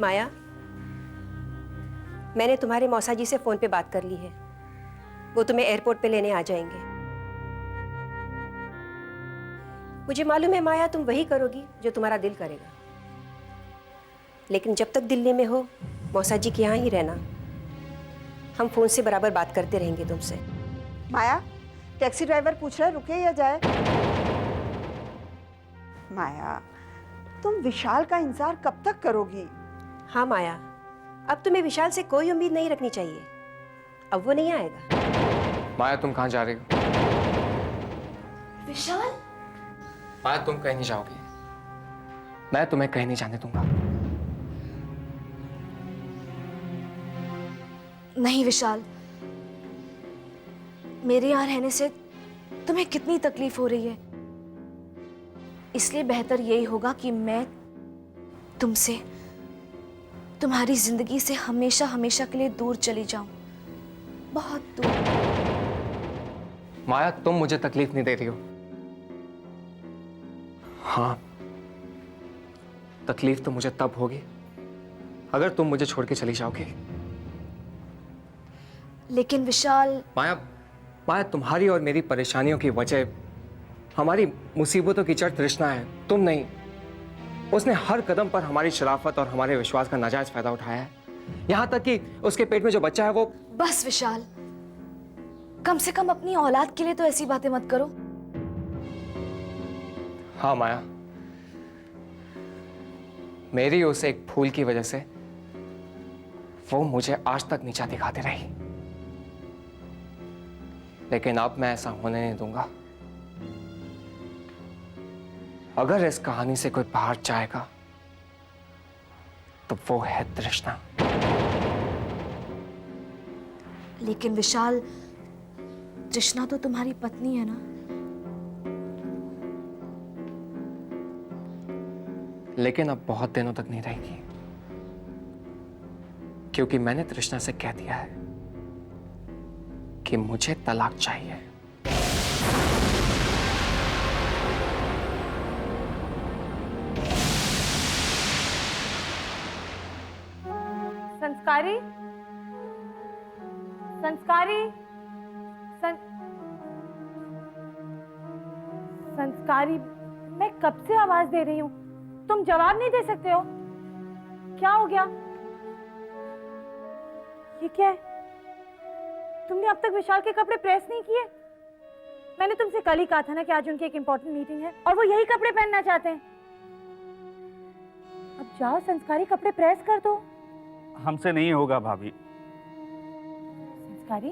माया, मैंने तुम्हारे मौसा जी से फोन पे बात कर ली है। वो तुम्हें एयरपोर्ट पे लेने आ जाएंगे। मुझे मालूम है माया, तुम वही करोगी जो तुम्हारा दिल करेगा, लेकिन जब तक दिल्ली में हो मौसा जी के यहाँ ही रहना। हम फोन से बराबर बात करते रहेंगे तुमसे। माया, टैक्सी ड्राइवर पूछ रहा है रुके या जाए। माया, तुम विशाल का इंतजार कब तक करोगी? हाँ माया, अब तुम्हें विशाल से कोई उम्मीद नहीं रखनी चाहिए। अब वो नहीं आएगा। माया, तुम कहाँ जा रही हो? विशाल? माया, तुम कहीं नहीं जाओगी। मैं तुम्हें कहीं नहीं जाने दूंगा। नहीं विशाल, मेरे यहाँ रहने से तुम्हें कितनी तकलीफ हो रही है, इसलिए बेहतर यही होगा कि मैं तुमसे, तुम्हारी जिंदगी से हमेशा हमेशा के लिए दूर चली जाऊं, बहुत दूर। माया, तुम मुझे तकलीफ नहीं दे रही हो। हाँ, तकलीफ तो मुझे तब होगी अगर तुम मुझे छोड़ के चली जाओगी। लेकिन विशाल। माया, माया, तुम्हारी और मेरी परेशानियों की वजह, हमारी मुसीबतों की जड़ तृष्णा है, तुम नहीं। उसने हर कदम पर हमारी शराफत और हमारे विश्वास का नाजायज फायदा उठाया है, यहां तक कि उसके पेट में जो बच्चा है वो। बस विशाल, कम से कम अपनी औलाद के लिए तो ऐसी बातें मत करो। हाँ माया, मेरी उस एक फूल की वजह से वो मुझे आज तक नीचा दिखाती रही, लेकिन अब मैं ऐसा होने नहीं दूंगा। अगर इस कहानी से कोई बाहर जाएगा तो वो है तृष्णा। लेकिन विशाल, तृष्णा तो तुम्हारी पत्नी है ना? लेकिन अब बहुत दिनों तक नहीं रहेगी, क्योंकि मैंने तृष्णा से कह दिया है कि मुझे तलाक चाहिए। संस्कारी, संस्कारी, संस्कारी, मैं कब से आवाज दे रही हूँ, तुम जवाब नहीं दे सकते हो। क्या हो गया? ये क्या है? तुमने अब तक विशाल के कपड़े प्रेस नहीं किए? मैंने तुमसे कल ही कहा था ना कि आज उनकी एक इंपॉर्टेंट मीटिंग है और वो यही कपड़े पहनना चाहते हैं। अब जाओ संस्कारी, कपड़े प्रेस कर दो। हमसे नहीं होगा भाभी। संस्कारी?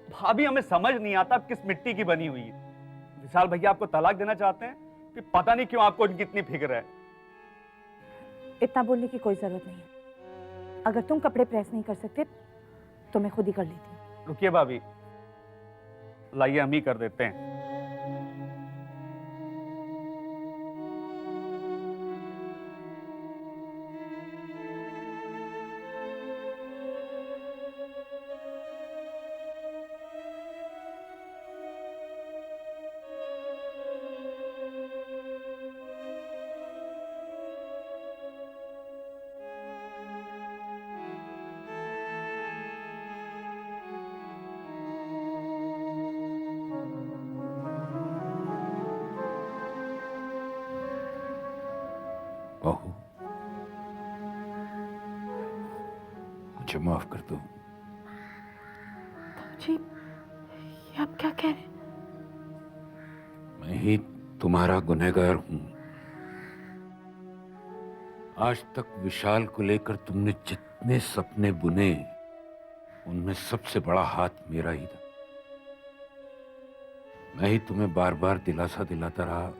भाभी, हमें समझ नहीं आता आप किस मिट्टी की बनी हुई है। विशाल भैया आपको तलाक देना चाहते हैं कि पता नहीं क्यों आपको उनकी इतनी फिक्र है। इतना बोलने की कोई जरूरत नहीं है। अगर तुम कपड़े प्रेस नहीं कर सकते तो मैं खुद ही कर लेती हूँ। रुकिए भाभी, लाइए हम ही कर देते हैं। बहू, मुझे माफ कर दो। जी, ये आप क्या कह रहे हैं? मैं ही तुम्हारा गुनहगार हूं। आज तक विशाल को लेकर तुमने जितने सपने बुने, उनमें सबसे बड़ा हाथ मेरा ही था। मैं ही तुम्हें बार बार दिलासा दिलाता रहा,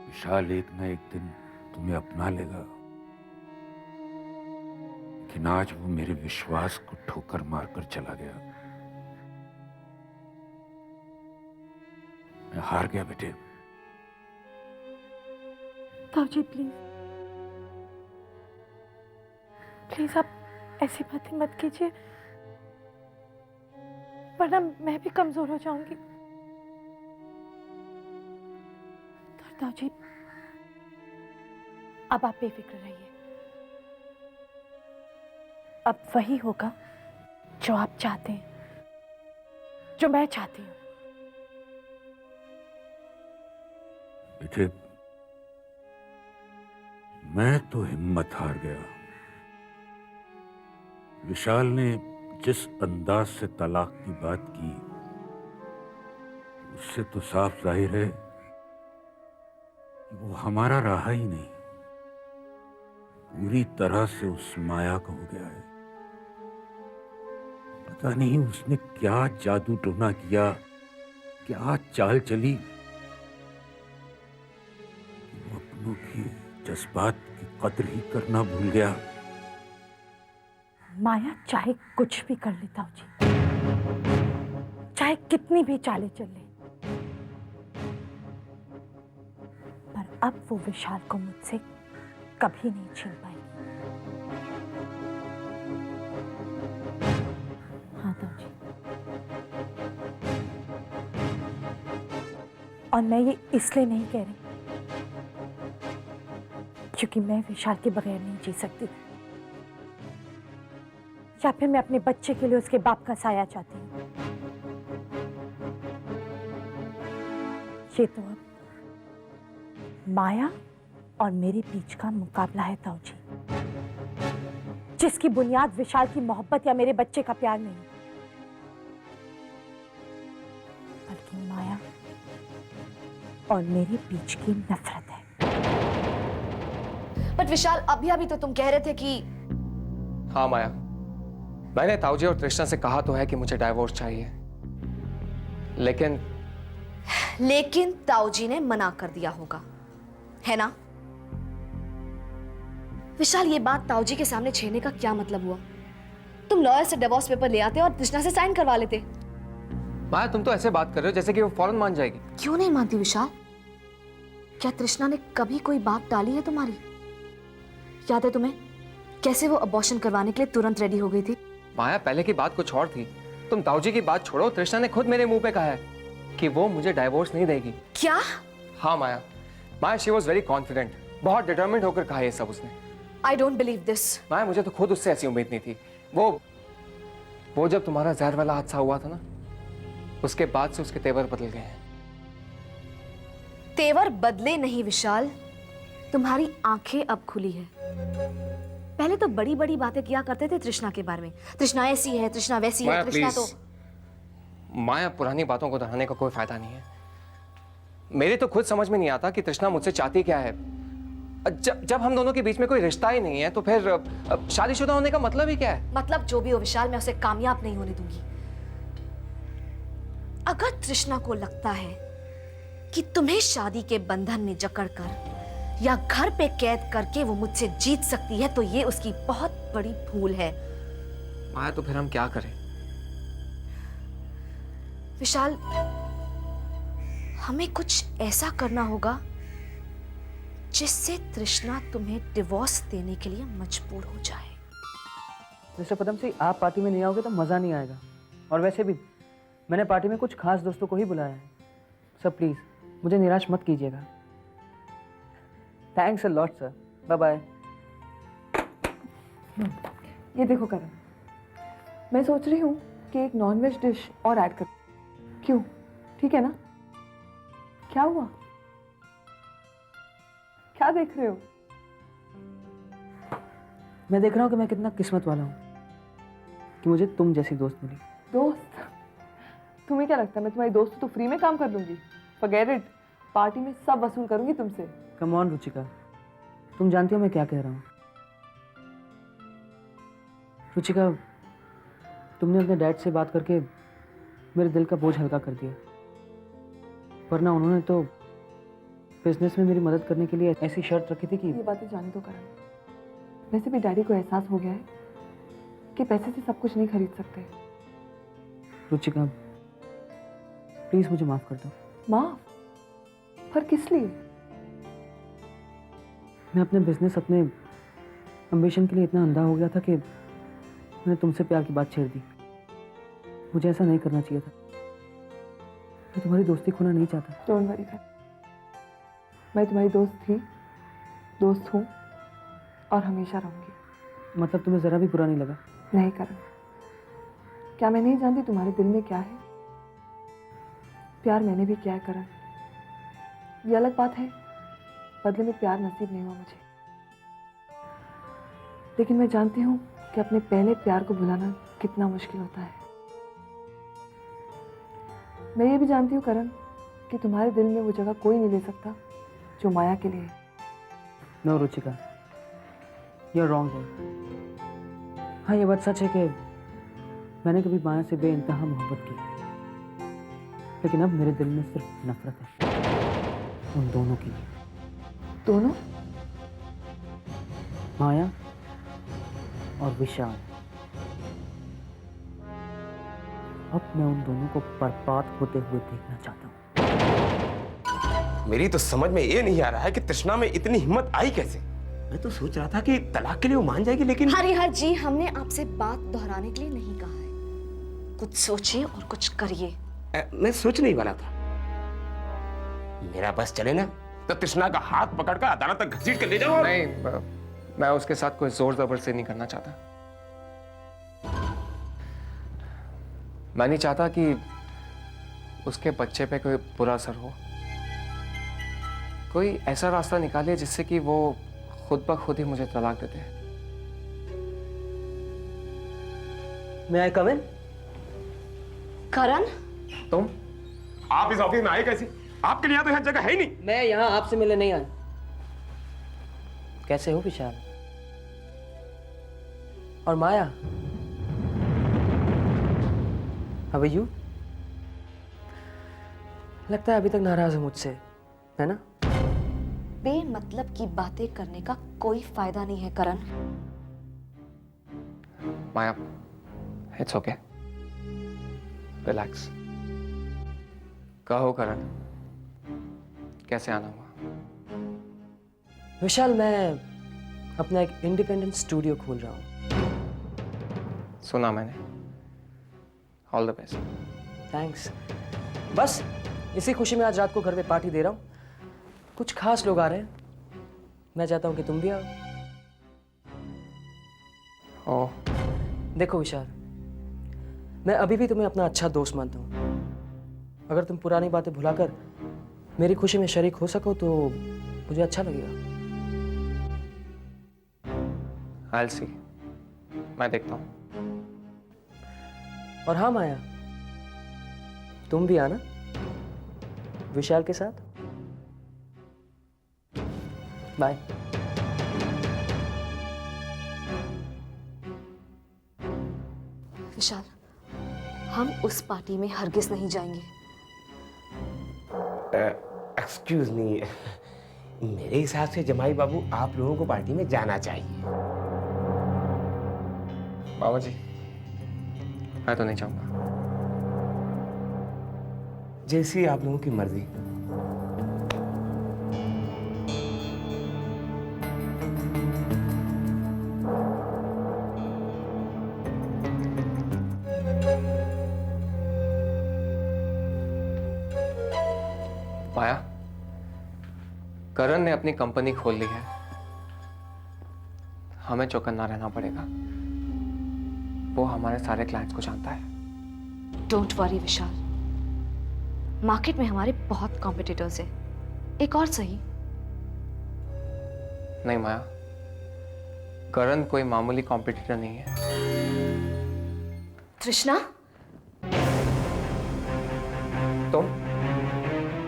विशाल एक ना एक दिन तुम्हें अपना लेगा। लेकिन आज वो मेरे विश्वास को ठोकर मारकर चला गया। मैं हार गया बेटे। ताऊजी प्लीज, प्लीज आप ऐसी बातें मत कीजिए, वरना मैं भी कमजोर हो जाऊंगी। ताऊजी, अब आप बेफिक्र रहिए, अब वही होगा जो आप चाहते हैं, जो मैं चाहती हूँ। बेटे, मैं तो हिम्मत हार गया। विशाल ने जिस अंदाज से तलाक की बात की, उससे तो साफ जाहिर है कि वो हमारा रहा ही नहीं, पूरी तरह से उस माया का हो गया है। पता नहीं उसने क्या जादू टोना किया, क्या चाल चली, वो अपनों की जज्बात की कद्र ही करना भूल गया। माया चाहे कुछ भी कर लेता हो जी, चाहे कितनी भी चालें चल ले, पर अब वो विशाल को मुझसे कभी नहीं छीन पाएगी। हाँ ताऊ जी, और मैं ये इसलिए नहीं कह रही क्योंकि मैं विशाल के बगैर नहीं जी सकती, या फिर मैं अपने बच्चे के लिए उसके बाप का साया चाहती हूँ। ये तो अब माया और मेरे बीच का मुकाबला है ताऊ जी, जिसकी बुनियाद विशाल की मोहब्बत या मेरे बच्चे का प्यार नहीं, बल्कि माया और मेरे बीच की नफरत है। बट विशाल, अभी तो तुम कह रहे थे कि हाँ माया, मैंने ताऊजी और तृष्णा से कहा तो है कि मुझे डाइवोर्स चाहिए, लेकिन ताऊजी ने मना कर दिया होगा, है ना? विशाल, ये बात ताऊजी के सामने छेड़ने का क्या मतलब हुआ? तुम लॉयर से डिवोर्स पेपर ले आते और तृष्णा से साइन करवा लेते। माया तुम तो ऐसे बात कर रहे हो जैसे कि वो फौरन मान जाएगी। क्यों नहीं मानती विशाल? क्या तृष्णा ने कभी कोई बात टाली है तुम्हारी? याद है तुम्हें कैसे वो अबॉर्शन करवाने के लिए तुरंत रेडी हो गई थी? माया पहले की बात कुछ और थी, तुम ताऊजी की बात छोड़ो, तृष्णा ने खुद मेरे मुंह पे कहा है कि वो मुझे डाइवोर्स नहीं देगी। क्या? हाँ Maya she was very confident, बहुत डिटर्मिन्ड होकर कहा ये सब उसने। I don't believe this. Maya मुझे तो खुद उससे ऐसी उम्मीद नहीं थी। वो जब तुम्हारा जहर वाला हादसा हुआ था ना, उसके बाद से उसके तेवर बदल गए हैं। तेवर बदले नहीं विशाल, तुम्हारी आंखें अब खुली है। पहले तो बड़ी बड़ी बातें किया करते थे तृष्णा के बारे में, तृष्णा ऐसी है, तृष्णा वैसी है, तृष्णा तो। माया पुरानी बातों को दोहराने का कोई फायदा नहीं है। मेरे तो खुद समझ में नहीं आता कि तृष्णा मुझसे चाहती क्या है। जब हम दोनों के बीच में कोई रिश्ता ही नहीं है तो फिर शादीशुदा होने का मतलब ही क्या है? मतलब जो भी हो विशाल, मैं उसे कामयाब नहीं होने दूंगी। अगर तृष्णा को लगता है कि तुम्हें शादी के बंधन में जकड़कर या घर पे कैद करके वो मुझसे जीत सकती है, तो ये उसकी बहुत बड़ी भूल है। माया तो फिर हम क्या करें? विशाल, हमें कुछ ऐसा करना होगा जिससे तृष्णा तुम्हें डिवोर्स देने के लिए मजबूर हो जाए। मिस्टर पदम सिंह, आप पार्टी में नहीं आओगे तो मज़ा नहीं आएगा। और वैसे भी मैंने पार्टी में कुछ खास दोस्तों को ही बुलाया है। सर प्लीज़ मुझे निराश मत कीजिएगा। Thanks a lot sir, bye bye. ये देखो करण, मैं सोच रही हूँ कि एक नॉनवेज डिश और ऐड कर। क्यों, ठीक है ना? क्या हुआ, क्या देख रहे हो? मैं देख रहा हूँ कि मैं कितना किस्मत वाला हूँ कि मुझे तुम जैसी दोस्त मिली। दोस्त? तुम्हें क्या लगता है मैं तुम्हारी दोस्त हूँ तो फ्री में काम कर लूंगी? फॉरगेट इट, पार्टी में सब वसूल करूंगी तुमसे। कम ऑन रुचिका, तुम जानती हो मैं क्या कह रहा हूँ। रुचिका, तुमने अपने डैड से बात करके मेरे दिल का बोझ हल्का कर दिया, वरना उन्होंने तो बिजनेस में मेरी मदद करने के लिए ऐसी शर्त रखी थी कि। ये बातें जाने दो करण, वैसे भी डैडी को एहसास हो गया है कि पैसे से सब कुछ नहीं खरीद सकते। रुचिका प्लीज मुझे माफ कर दो। माफ? पर किस लिए? मैं अपने बिजनेस, अपने एम्बिशन के लिए इतना अंधा हो गया था कि मैंने तुमसे प्यार की बात छेड़ दी। मुझे ऐसा नहीं करना चाहिए था। मैं तुम्हारी दोस्ती खोना नहीं चाहता। डोंट वरी, मैं तुम्हारी दोस्त थी, दोस्त हूँ और हमेशा रहूंगी। मतलब तुम्हें ज़रा भी बुरा नहीं लगा? नहीं करण, क्या मैं नहीं जानती तुम्हारे दिल में क्या है? प्यार मैंने भी किया है करण, ये अलग बात है बदले में प्यार नसीब नहीं हुआ मुझे, लेकिन मैं जानती हूँ कि अपने पहले प्यार को भुलाना कितना मुश्किल होता है। मैं ये भी जानती हूँ करण कि तुम्हारे दिल में वो जगह कोई नहीं ले सकता जो माया के लिए है। No Ruchika, you are wrong. हाँ, ये बात सच है कि मैंने कभी माया से बेइंतहा मोहब्बत की, लेकिन अब मेरे दिल में सिर्फ नफरत है उन दोनों की। दोनों? माया और विशाल। अब मैं उन दोनों को बर्बाद होते हुए देखना चाहता हूँ। मेरी तो समझ में ये नहीं आ रहा है कि तृष्णा में इतनी हिम्मत आई कैसे। मैं तो सोच रहा था कि तलाक के लिए वो मान जाएगी, लेकिन हरिहर जी, हमने आपसे बात दोहराने के लिए नहीं कहा है। कुछ सोचिए और कुछ करिए। मैं सोचने ही वाला था। मेरा बस चले ना तो तृष्णा का हाथ पकड़कर अदालत तक घसीट कर ले जाओ। नहीं, मैं उसके साथ कोई जोर जबरदस्ती नहीं करना चाहता। मैं नहीं चाहता कि उसके बच्चे पे कोई बुरा असर हो। कोई ऐसा रास्ता निकालिए जिससे कि वो खुद ब खुद ही मुझे तलाक देते हैं। मैं आई कम इन? करण, तुम? आप इस ऑफिस में आए कैसे? आपके लिए तो यहाँ जगह है ही नहीं। मैं यहाँ आपसे मिलने नहीं आया। कैसे हो विशाल? और माया, हाउ आर यू? लगता है अभी तक नाराज है मुझसे, है ना? बेमतलब की बातें करने का कोई फायदा नहीं है करण। माया, इट्स ओके, रिलैक्स। कहो करण, कैसे आना हुआ? विशाल, मैं अपना एक इंडिपेंडेंट स्टूडियो खोल रहा हूँ। सुना मैंने। All the best. थैंक्स। बस इसी खुशी में आज रात को घर पे पार्टी दे रहा हूँ। कुछ खास लोग आ रहे हैं, मैं चाहता हूँ कि तुम भी आओ। ओह, देखो विशाल, मैं अभी भी तुम्हें अपना अच्छा दोस्त मानता हूँ। अगर तुम पुरानी बातें भुलाकर मेरी खुशी में शरीक हो सको तो मुझे अच्छा लगेगा। I'll see। मैं देखता हूँ। और हाँ माया, तुम भी आना विशाल के साथ। बाय। विशाल, हम उस पार्टी में हरगिज नहीं जाएंगे। एक्सक्यूज मी, मेरे हिसाब से जमाई बाबू आप लोगों को पार्टी में जाना चाहिए। बाबा जी, मैं तो नहीं चाहूंगा। जैसी आप लोगों की मर्जी। माया, करण ने अपनी कंपनी खोल ली है। हमें चौकन्ना रहना पड़ेगा। वो हमारे सारे क्लाइंट्स को जानता है। डोंट वरी विशाल, मार्केट में हमारे बहुत कॉम्पिटिटर्स हैं। एक और सही। नहीं माया, करण कोई मामूली कॉम्पिटिटर नहीं है। तृष्णा,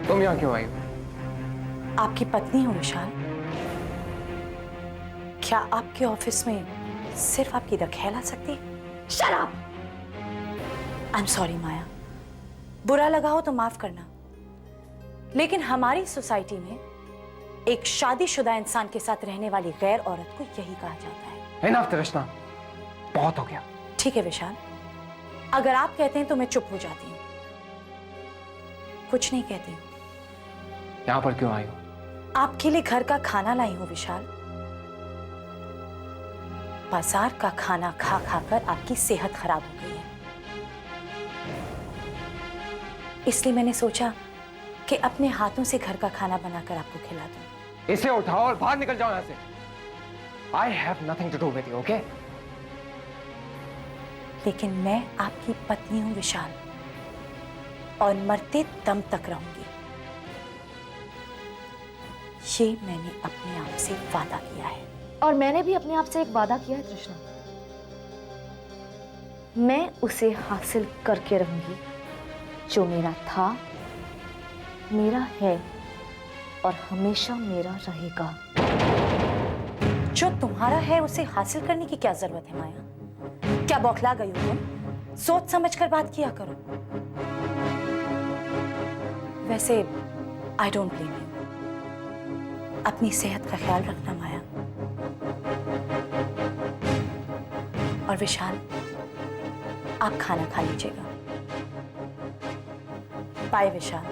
तुम यहाँ क्यों आई हो? आपकी पत्नी हो विशाल। क्या आपके ऑफिस में सिर्फ आपकी रखेल आ सकती है? Shut up! I am sorry Maya, बुरा लगा हो तो माफ करना, लेकिन हमारी सोसाइटी में एक शादीशुदा इंसान के साथ रहने वाली गैर औरत को यही कहा जाता है। इनफ तृष्णा, बहुत हो गया। ठीक है विशाल, अगर आप कहते हैं तो मैं चुप हो जाती हूँ, कुछ नहीं कहती हूँ। यहाँ पर क्यों आई हो? आपके लिए घर का खाना लाई हूँ विशाल। बाजार का खाना खा खाकर आपकी सेहत खराब हो गई है, इसलिए मैंने सोचा कि अपने हाथों से घर का खाना बनाकर आपको खिला दूं। इसे उठाओ और बाहर निकल जाओ यहाँ से। I have nothing to do with you, okay? लेकिन मैं आपकी पत्नी हूं विशाल, और मरते दम तक रहूंगी। ये मैंने अपने आप से वादा किया है। और मैंने भी अपने आप से एक वादा किया है तृष्णा, मैं उसे हासिल करके रहूंगी जो मेरा था, मेरा है और हमेशा मेरा रहेगा। जो तुम्हारा है उसे हासिल करने की क्या जरूरत है माया? क्या बौखला गई हो तुम? सोच समझ कर बात किया करो। वैसे आई डोंट ब्लेम यू। अपनी सेहत का ख्याल रखना माया। और विशाल, आप खाना खा लीजिएगा। बाय विशाल।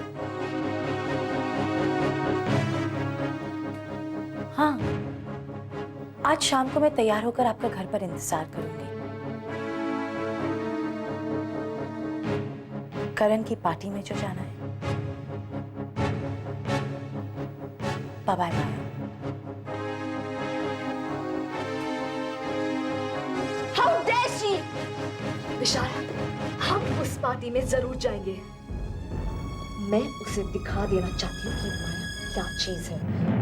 हाँ, आज शाम को मैं तैयार होकर आपका घर पर इंतजार करूंगी। करण की पार्टी में जो जाना है। Bye bye Maya. How dare she? Vishal, हम उस पार्टी में जरूर जाएंगे। मैं उसे दिखा देना चाहती हूँ कि माया क्या चीज है।